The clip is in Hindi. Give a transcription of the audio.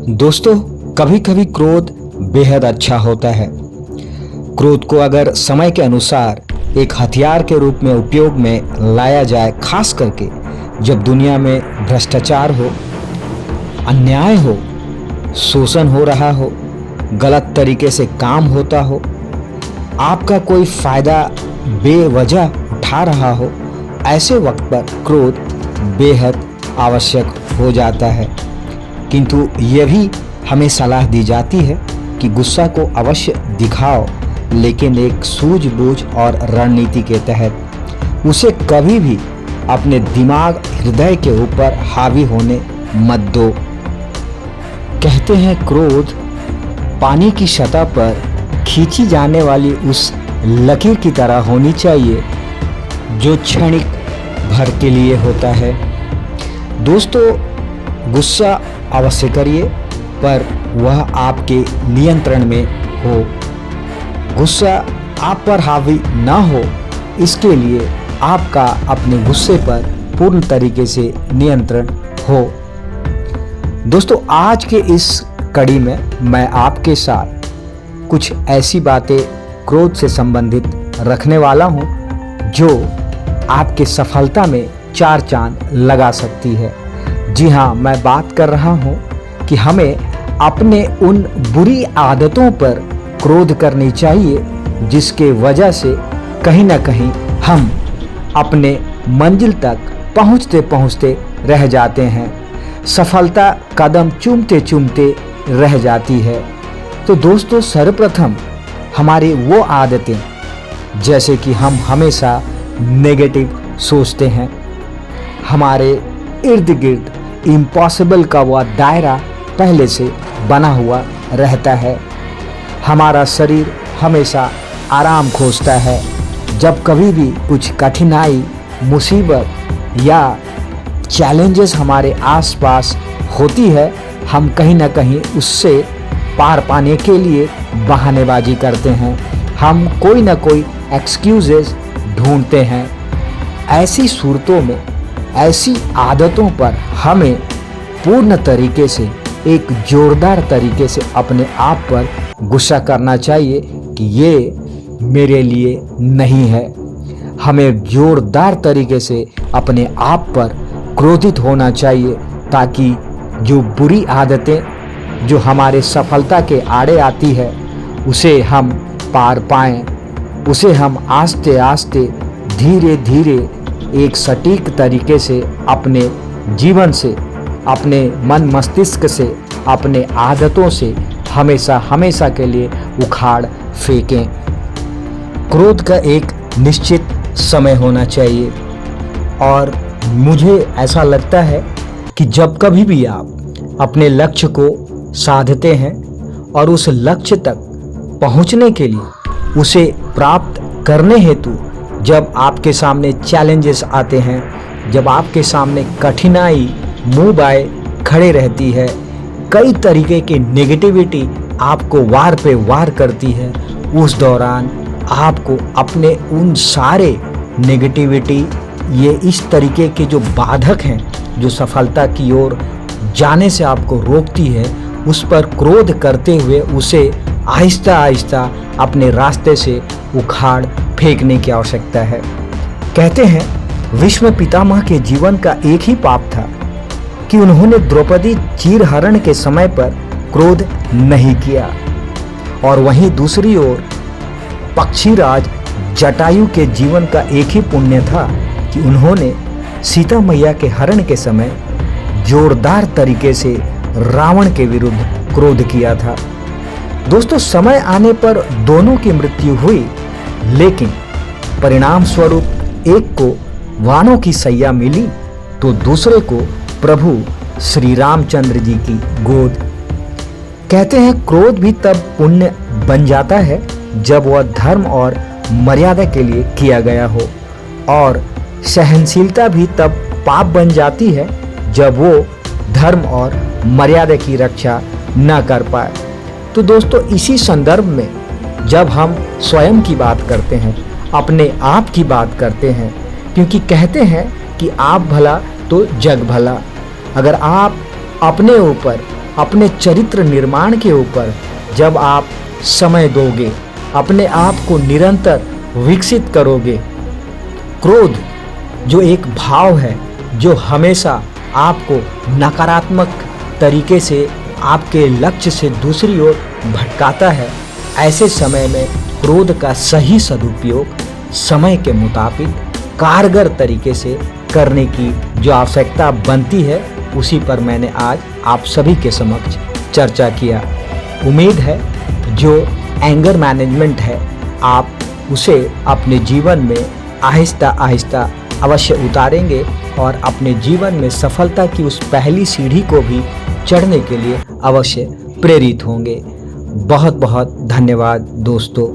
दोस्तों, कभी कभी क्रोध बेहद अच्छा होता है। क्रोध को अगर समय के अनुसार एक हथियार के रूप में उपयोग में लाया जाए, खास करके जब दुनिया में भ्रष्टाचार हो, अन्याय हो, शोषण हो रहा हो, गलत तरीके से काम होता हो, आपका कोई फायदा बेवजह उठा रहा हो, ऐसे वक्त पर क्रोध बेहद आवश्यक हो जाता है। किंतु यह भी हमें सलाह दी जाती है कि गुस्सा को अवश्य दिखाओ, लेकिन एक सूझबूझ और रणनीति के तहत। उसे कभी भी अपने दिमाग हृदय के ऊपर हावी होने मत दो। कहते हैं क्रोध पानी की सतह पर खींची जाने वाली उस लकीर की तरह होनी चाहिए जो क्षणिक भर के लिए होता है। दोस्तों, गुस्सा अवश्य करिए, पर वह आपके नियंत्रण में हो। गुस्सा आप पर हावी ना हो, इसके लिए आपका अपने गुस्से पर पूर्ण तरीके से नियंत्रण हो। दोस्तों, आज के इस कड़ी में मैं आपके साथ कुछ ऐसी बातें क्रोध से संबंधित रखने वाला हूं जो आपके सफलता में चार चांद लगा सकती है। जी हाँ, मैं बात कर रहा हूँ कि हमें अपने उन बुरी आदतों पर क्रोध करनी चाहिए जिसके वजह से कहीं ना कहीं हम अपने मंजिल तक पहुँचते पहुँचते रह जाते हैं। सफलता कदम चूमते चूमते रह जाती है। तो दोस्तों, सर्वप्रथम हमारी वो आदतें, जैसे कि हम हमेशा नेगेटिव सोचते हैं, हमारे इर्द गिर्द इम्पॉसिबल का वह दायरा पहले से बना हुआ रहता है। हमारा शरीर हमेशा आराम खोजता है। जब कभी भी कुछ कठिनाई, मुसीबत या चैलेंजेस हमारे आसपास होती है, हम कहीं ना कहीं उससे पार पाने के लिए बहानेबाजी करते हैं। हम कोई ना कोई एक्सक्यूजेस ढूंढते हैं। ऐसी सूरतों में, ऐसी आदतों पर हमें पूर्ण तरीके से, एक जोरदार तरीके से अपने आप पर गुस्सा करना चाहिए कि ये मेरे लिए नहीं है। हमें जोरदार तरीके से अपने आप पर क्रोधित होना चाहिए ताकि जो बुरी आदतें जो हमारे सफलता के आड़े आती है उसे हम पार पाएं, उसे हम आस्ते आस्ते, धीरे धीरे, एक सटीक तरीके से अपने जीवन से, अपने मन मस्तिष्क से, अपने आदतों से हमेशा हमेशा के लिए उखाड़ फेंकें। क्रोध का एक निश्चित समय होना चाहिए और मुझे ऐसा लगता है कि जब कभी भी आप अपने लक्ष्य को साधते हैं और उस लक्ष्य तक पहुंचने के लिए, उसे प्राप्त करने हेतु जब आपके सामने चैलेंजेस आते हैं, जब आपके सामने कठिनाई मुंह बाए खड़े रहती है, कई तरीके की नेगेटिविटी आपको वार पे वार करती है, उस दौरान आपको अपने उन सारे नेगेटिविटी, ये इस तरीके के जो बाधक हैं, जो सफलता की ओर जाने से आपको रोकती है, उस पर क्रोध करते हुए उसे आहिस्ता आहिस्ता अपने रास्ते से उखाड़ फेंकने की आवश्यकता है। कहते हैं विश्व पितामह के जीवन का एक ही पाप था कि उन्होंने द्रौपदी चीरहरण के समय पर क्रोध नहीं किया, और वहीं दूसरी ओर पक्षीराज जटायु के जीवन का एक ही पुण्य था कि उन्होंने सीता मैया के हरण के समय जोरदार तरीके से रावण के विरुद्ध क्रोध किया था। दोस्तों, समय आने पर दोनों की मृत्यु हुई, लेकिन परिणाम स्वरूप एक को वानों की सैया मिली तो दूसरे को प्रभु श्री रामचंद्र जी की गोद। कहते हैं क्रोध भी तब पुण्य बन जाता है जब वह धर्म और मर्यादा के लिए किया गया हो, और सहनशीलता भी तब पाप बन जाती है जब वो धर्म और मर्यादा की रक्षा न कर पाए। तो दोस्तों, इसी संदर्भ में जब हम स्वयं की बात करते हैं, अपने आप की बात करते हैं, क्योंकि कहते हैं कि आप भला तो जग भला। अगर आप अपने ऊपर अपने चरित्र निर्माण के ऊपर जब आप समय दोगे, अपने आप को निरंतर विकसित करोगे। क्रोध जो एक भाव है जो हमेशा आपको नकारात्मक तरीके से आपके लक्ष्य से दूसरी ओर भटकाता है, ऐसे समय में क्रोध का सही सदुपयोग समय के मुताबिक कारगर तरीके से करने की जो आवश्यकता बनती है, उसी पर मैंने आज आप सभी के समक्ष चर्चा किया। उम्मीद है जो एंगर मैनेजमेंट है आप उसे अपने जीवन में आहिस्ता आहिस्ता अवश्य उतारेंगे और अपने जीवन में सफलता की उस पहली सीढ़ी को भी चढ़ने के लिए अवश्य प्रेरित होंगे। बहुत बहुत धन्यवाद दोस्तों।